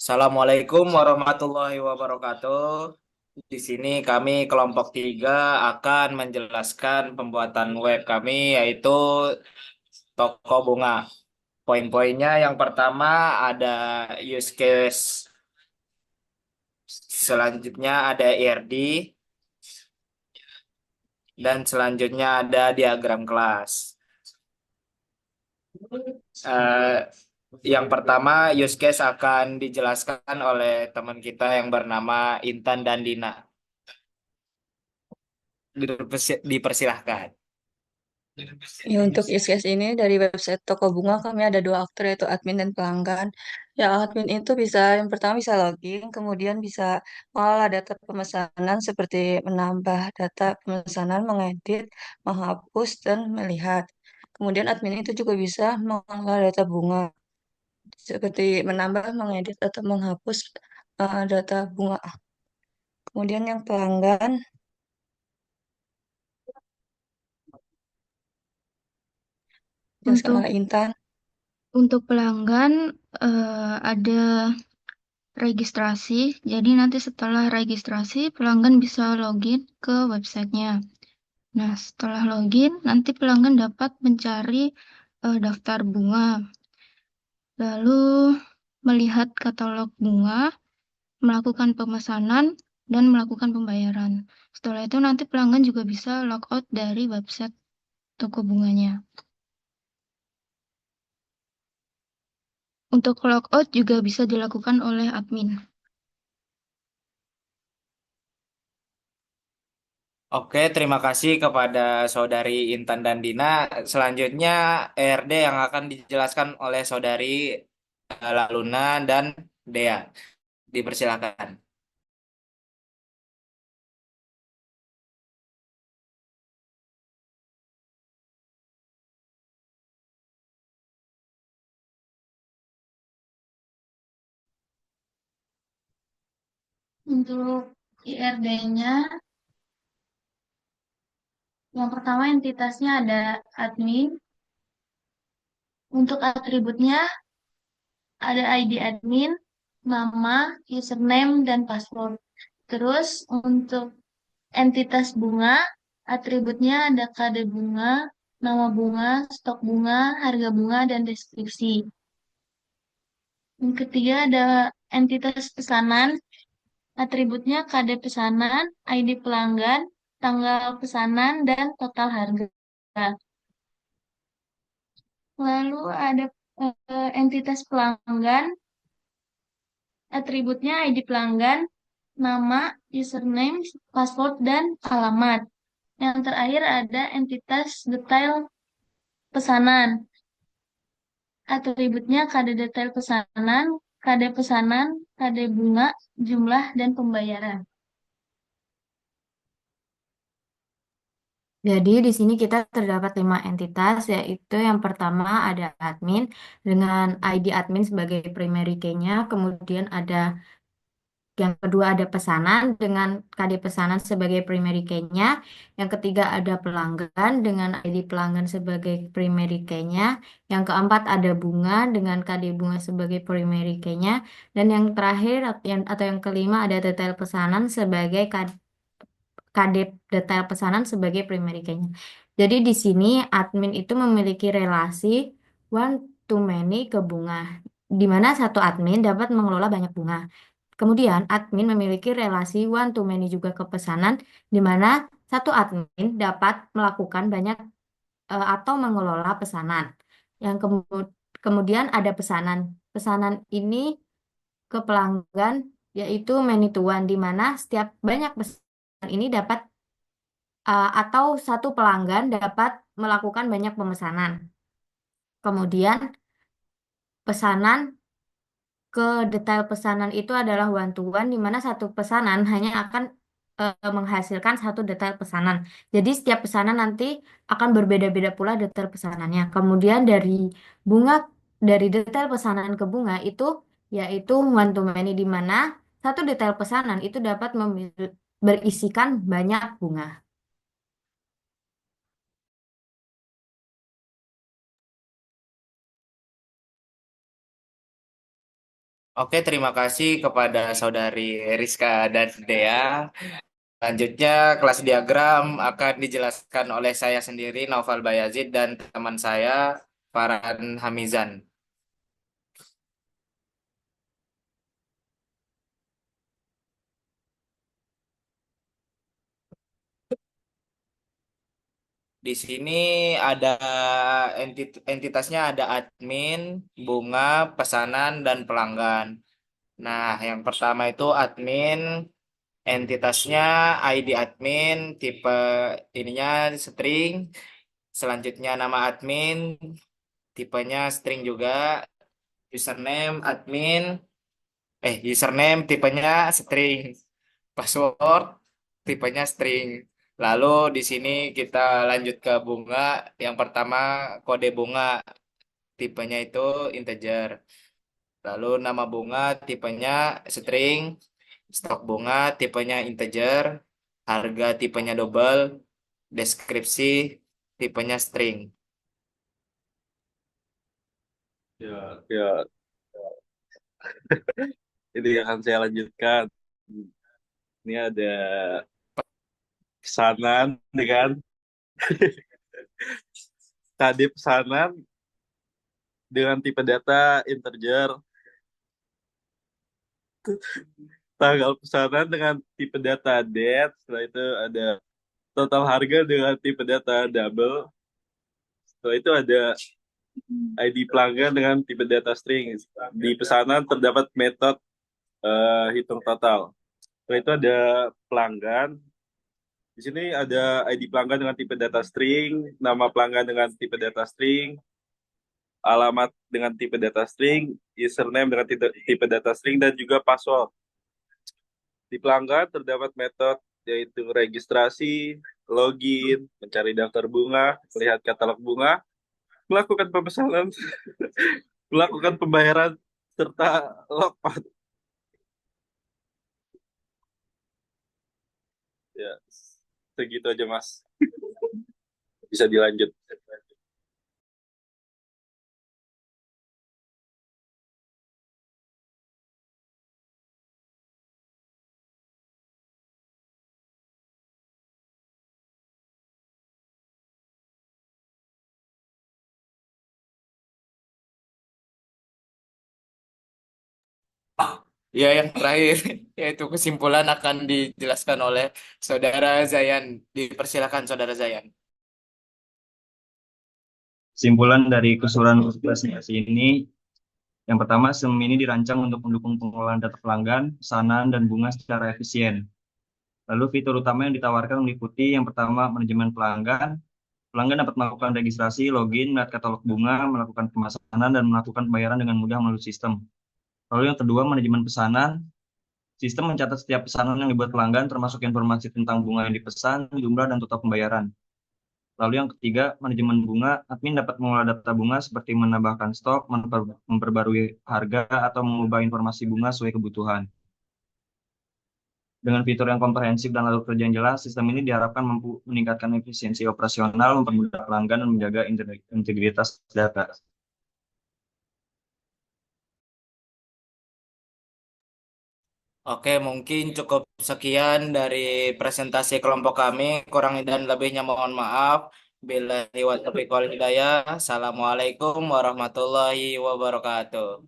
Assalamualaikum warahmatullahi wabarakatuh. Di sini kami kelompok 3 akan menjelaskan pembuatan web kami yaitu toko bunga. Poin-poinnya yang pertama ada use case, selanjutnya ada ERD, dan selanjutnya ada diagram kelas. Eh, yang pertama use case akan dijelaskan oleh teman kita yang bernama Intan dan Dina. Dipersilahkan. Ya, untuk use case ini dari website toko bunga kami ada dua aktor yaitu admin dan pelanggan. Ya, admin itu bisa yang pertama bisa login, kemudian bisa mengolah data pemesanan seperti menambah data pemesanan, mengedit, menghapus, dan melihat. Kemudian admin itu juga bisa mengolah data bunga seperti menambah, mengedit, atau menghapus data bunga. Kemudian yang pelanggan, jelaskan Untuk oleh Intan. untuk pelanggan ada registrasi. Jadi nanti setelah registrasi pelanggan bisa login ke websitenya. Nah, setelah login nanti pelanggan dapat mencari daftar bunga, lalu melihat katalog bunga, melakukan pemesanan dan melakukan pembayaran. Setelah itu nanti pelanggan juga bisa logout dari website toko bunganya. Untuk logout juga bisa dilakukan oleh admin. Oke, terima kasih kepada Saudari Intan dan Dina. Selanjutnya ERD yang akan dijelaskan oleh Saudari Laluna dan Dea. Dipersilakan. Untuk IRD-nya, yang pertama entitasnya ada admin. Untuk atributnya ada ID admin, nama, username, dan password. Terus untuk entitas bunga, atributnya ada kode bunga, nama bunga, stok bunga, harga bunga, dan deskripsi. Yang ketiga ada entitas pesanan, atributnya kode pesanan, ID pelanggan, tanggal pesanan, dan total harga. Lalu ada entitas pelanggan, atributnya ID pelanggan, nama, username, password, dan alamat. Yang terakhir ada entitas detail pesanan. Atributnya kode detail pesanan, kode bunga, jumlah, dan pembayaran. Jadi di sini kita terdapat 5 entitas, yaitu yang pertama ada admin dengan ID admin sebagai primary key-nya, kemudian ada yang kedua ada pesanan dengan KD pesanan sebagai primary key-nya, yang ketiga ada pelanggan dengan ID pelanggan sebagai primary key-nya, yang keempat ada bunga dengan KD bunga sebagai primary key-nya, dan yang terakhir atau yang kelima ada detail pesanan sebagai KD detail pesanan sebagai primary key-nya. Jadi di sini admin itu memiliki relasi one to many ke bunga, di mana satu admin dapat mengelola banyak bunga. Kemudian admin memiliki relasi one to many juga ke pesanan, di mana satu admin dapat melakukan banyak atau mengelola pesanan. Yang kemudian ada pesanan. Pesanan ini ke pelanggan yaitu many to one, di mana setiap banyak pesanan ini dapat atau satu pelanggan dapat melakukan banyak pemesanan. Kemudian pesanan ke detail pesanan itu adalah one to one, di mana satu pesanan hanya akan menghasilkan satu detail pesanan. Jadi setiap pesanan nanti akan berbeda-beda pula detail pesanannya. Kemudian bunga dari detail pesanan ke bunga itu yaitu one to many, di mana satu detail pesanan itu dapat berisikan banyak bunga. Oke, terima kasih kepada saudari Rizka dan Dea. Selanjutnya, kelas diagram akan dijelaskan oleh saya sendiri, Naufal Bayazid, dan teman saya, Farhan Hamizan. Di sini ada entitasnya ada admin, bunga, pesanan, dan pelanggan. Nah, yang pertama itu admin, entitasnya ID admin, tipe ininya string, selanjutnya nama admin, tipenya string juga, username admin, username tipenya string, password tipenya string. Lalu di sini kita lanjut ke bunga. Yang pertama kode bunga tipenya itu integer. Lalu nama bunga tipenya string, stok bunga tipenya integer, harga tipenya double, deskripsi tipenya string. Ya, ya, ini akan saya lanjutkan. Ini ada pesanan, dengan tadi pesanan dengan tipe data integer, tanggal pesanan dengan tipe data date, setelah itu ada total harga dengan tipe data double, setelah itu ada ID pelanggan dengan tipe data string. Di pesanan terdapat metode hitung total. Setelah itu ada pelanggan. Di sini ada ID pelanggan dengan tipe data string, nama pelanggan dengan tipe data string, alamat dengan tipe data string, username dengan tipe data string, dan juga password. Di pelanggan terdapat metode yaitu registrasi, login, mencari daftar bunga, melihat katalog bunga, melakukan pemesanan, melakukan pembayaran, serta logpat. Ya, segitu aja Mas. Bisa dilanjut. Ya, yang terakhir yaitu kesimpulan akan dijelaskan oleh Saudara Zayan. Dipersilakan Saudara Zayan. Kesimpulan dari keseluruhan presentasi ini, yang pertama, SIM ini dirancang untuk mendukung pengelolaan data pelanggan, pesanan, dan bunga secara efisien. Lalu fitur utama yang ditawarkan meliputi yang pertama, manajemen pelanggan. Pelanggan dapat melakukan registrasi, login, melihat katalog bunga, melakukan pemesanan, dan melakukan pembayaran dengan mudah melalui sistem. Lalu yang kedua, manajemen pesanan. Sistem mencatat setiap pesanan yang dibuat pelanggan, termasuk informasi tentang bunga yang dipesan, jumlah, dan total pembayaran. Lalu yang ketiga, manajemen bunga. Admin dapat mengolah data bunga seperti menambahkan stok, memperbarui harga, atau mengubah informasi bunga sesuai kebutuhan. Dengan fitur yang komprehensif dan alur kerja yang jelas, sistem ini diharapkan mampu meningkatkan efisiensi operasional, mempermudah pelanggan, dan menjaga integritas data. Oke, mungkin cukup sekian dari presentasi kelompok kami. Kurang dan lebihnya mohon maaf. Bila wa taufiq wal hidayah. Assalamualaikum warahmatullahi wabarakatuh.